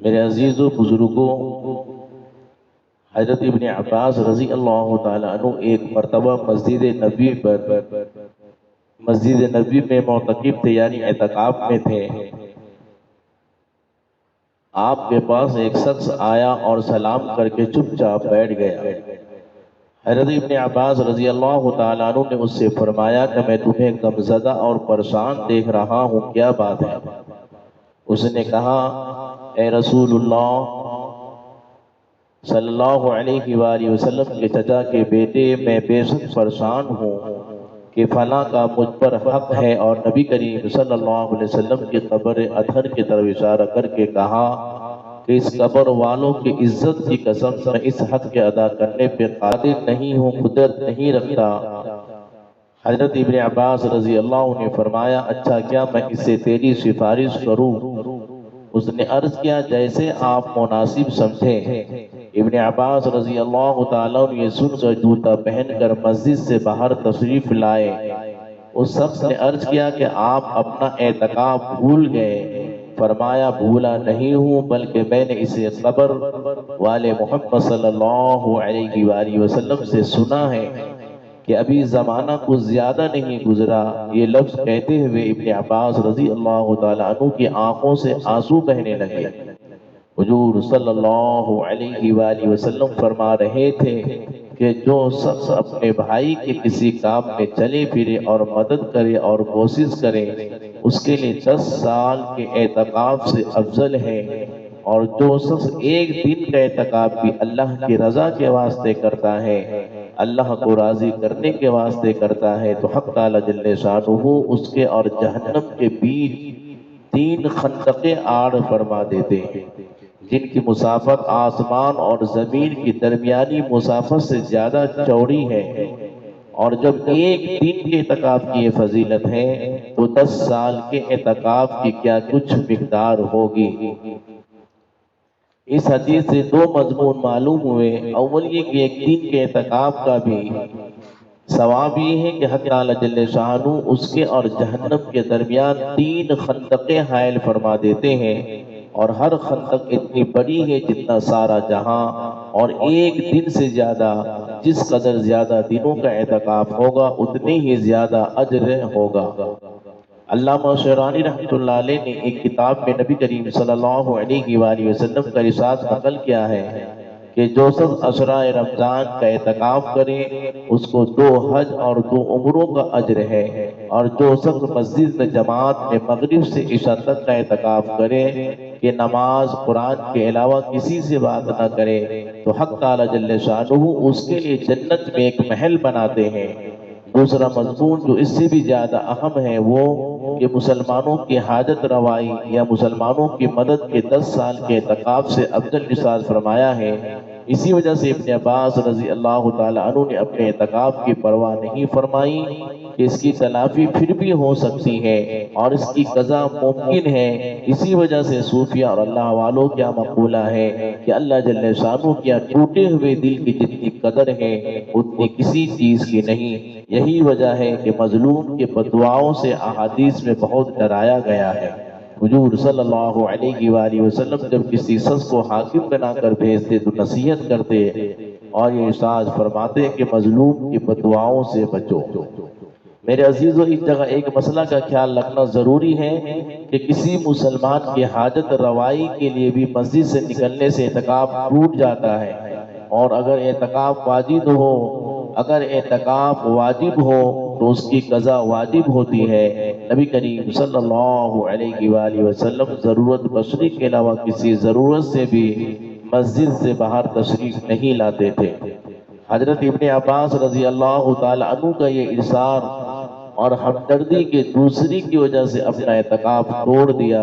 میرے عزیز و بزرگوں، حضرت ابن عباس رضی اللہ تعالیٰ عنہ ایک مرتبہ مسجد نبی میں معتکف تھے، یعنی اعتکاف میں تھے۔ آپ کے پاس ایک شخص آیا اور سلام کر کے چپ چاپ بیٹھ گیا۔ حضرت ابن عباس رضی اللہ تعالیٰ عنہ نے اس سے فرمایا کہ میں تمہیں غمزدہ اور پریشان دیکھ رہا ہوں، کیا بات ہے؟ اس نے کہا، اے رسول اللہ صلی اللہ علیہ وآلہ وسلم کے چچا کے بیٹے، میں بے شک پریشان ہوں کہ فلاں کا مجھ پر حق ہے، اور نبی کریم صلی اللہ علیہ وسلم کی قبر اطہر کی طرف اشارہ کر کے کہا کہ اس قبر والوں کی عزت کی قسم میں اس حق کے ادا کرنے پہ قادر نہیں ہوں، قدرت نہیں رکھتا۔ حضرت ابن عباس رضی اللہ عنہ نے فرمایا، اچھا کیا میں اس سے تیری سفارش کروں؟ اس نے عرض کیا، جیسے آپ مناسب سمجھیں۔ ابن عباس رضی اللہ تعالیٰ عنہ یہ سن کر جوتا پہن کر مسجد سے باہر تشریف لائے۔ اس شخص نے عرض کیا کہ آپ اپنا اعتکاف بھول گئے۔ فرمایا، بھولا نہیں ہوں، بلکہ میں نے اسے قبر والے محمد صلی اللہ علیہ وآلہ وسلم سے سنا ہے کہ ابھی زمانہ کچھ زیادہ نہیں گزرا۔ یہ لفظ کہتے ہوئے ابن عباس رضی اللہ تعالیٰ عنہ کی آنکھوں سے آنسو بہنے لگے۔ حضور صلی اللہ علیہ وآلہ وسلم فرما رہے تھے کہ جو شخص اپنے بھائی کے کسی کام میں چلے پھرے اور مدد کرے اور کوشش کرے، اس کے لیے 10 سال کے اعتکاف سے افضل ہے۔ اور جو شخص ایک دن کا اعتکاف بھی اللہ کی رضا کے واسطے کرتا ہے، اللہ کو راضی کرنے کے واسطے کرتا ہے، تو حق تعالی جل شانہ اس کے اور جہنم کے بیچ 3 خندقیں آڑ فرما دیتے ہیں، جن کی مسافت آسمان اور زمین کی درمیانی مسافت سے زیادہ چوڑی ہے۔ اور جب ایک دن کے اعتکاف کی یہ فضیلت ہے تو 10 سال کے اعتکاف کی کیا کچھ مقدار ہوگی۔ اس حدیث سے 2 مضمون معلوم ہوئے۔ اول یہ کہ ایک دن کے اعتکاف کا بھی ثواب یہ ہے کہ حق تعالی جل شانہ اس کے اور جہنم کے درمیان 3 خندقیں حائل فرما دیتے ہیں، اور ہر خندق اتنی بڑی ہے جتنا سارا جہاں، اور ایک دن سے زیادہ، جس قدر زیادہ دنوں کا اعتکاف ہوگا اتنے ہی زیادہ اجر ہوگا۔ علامہ شعرانی رحمۃ اللہ علیہ نے ایک کتاب میں نبی کریم صلی اللہ علیہ وآلہ وسلم کا ارشاد نقل کیا ہے کہ جو شخص عشرہ رمضان کا اعتکاف کرے اس کو 2 حج اور 2 عمروں کا اجر ہے، اور جو شخص مسجد میں جماعت میں مغرب سے عشاء تک کا اعتکاف کرے کہ نماز قرآن کے علاوہ کسی سے بات نہ کرے، تو حق تعالی جل شانہ اس کے لیے جنت میں ایک محل بناتے ہیں۔ دوسرا مضمون جو اس سے بھی زیادہ اہم ہے وہ کہ مسلمانوں کی حاجت روائی یا مسلمانوں کی مدد کے 10 سال کے اعتکاف سے افضل ارشاد فرمایا ہے۔ اسی وجہ سے ابن عباس رضی اللہ تعالی عنہ نے اپنے اعتکاف کی پرواہ نہیں فرمائی کہ اس کی تلافی پھر بھی ہو سکتی ہے اور اس کی قضا ممکن ہے۔ اسی وجہ سے صوفیہ اور اللہ والوں کیا مقولہ ہے کہ اللہ جل شانہ کیا ٹوٹے ہوئے دل کی جتنی قدر ہے اتنی کسی چیز کی نہیں۔ یہی وجہ ہے کہ مظلوم کے بددعاؤں سے احادیث میں بہت ڈرایا گیا ہے۔ حضور صلی اللہ علیہ وآلہ وسلم جب کسی شخص کو حاکم بنا کر بھیجتے تو نصیحت کرتے اور یہ ارشاد فرماتے کہ مظلوم کی بددعاؤں سے بچو۔ میرے عزیزو، اس جگہ ایک مسئلہ کا خیال رکھنا ضروری ہے کہ کسی مسلمان کی حاجت روائی کے لیے بھی مسجد سے نکلنے سے اعتکاف ٹوٹ جاتا ہے، اور اگر اعتکاف واجب ہو تو اس کی قضا واجب ہوتی ہے۔ نبی کریم صلی اللہ علیہ وآلہ وسلم ضرورت بشری کے علاوہ کسی ضرورت سے بھی مسجد سے باہر تشریف نہیں لاتے تھے۔ حضرت ابن عباس رضی اللہ تعالی عنہ کا یہ ارشاد اور ہمدردی کے دوسری کی وجہ سے اپنا اعتکاف توڑ دیا،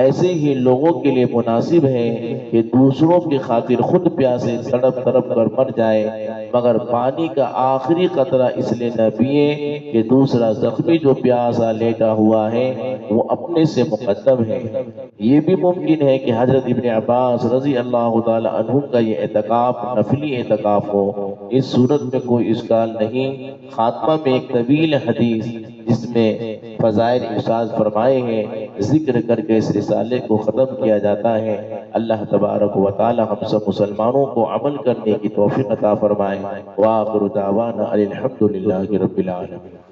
ایسے ہی لوگوں کے لیے مناسب ہے کہ دوسروں کی خاطر خود پیاسے تڑپ تڑپ کر مر جائے، مگر پانی کا آخری قطرہ اس لیے نہ پیے کہ دوسرا زخمی جو پیاسا لیٹا ہوا ہے وہ اپنے سے مقدم ہے۔ یہ بھی ممکن ہے کہ حضرت ابن عباس رضی اللہ تعالی عنہ کا یہ اعتکاف نفلی اعتکاف ہو، اس صورت میں کوئی اشکال نہیں۔ خاتمہ میں ایک طویل حدیث جس میں فضائل ارشاد فرمائے ہیں، ذکر کر کے اس رسالے کو ختم کیا جاتا ہے۔ اللہ تبارک و تعالی ہم سب مسلمانوں کو عمل کرنے کی توفیق عطا فرمائے۔ وآخر دعوانا الحمدللہ رب العالمین۔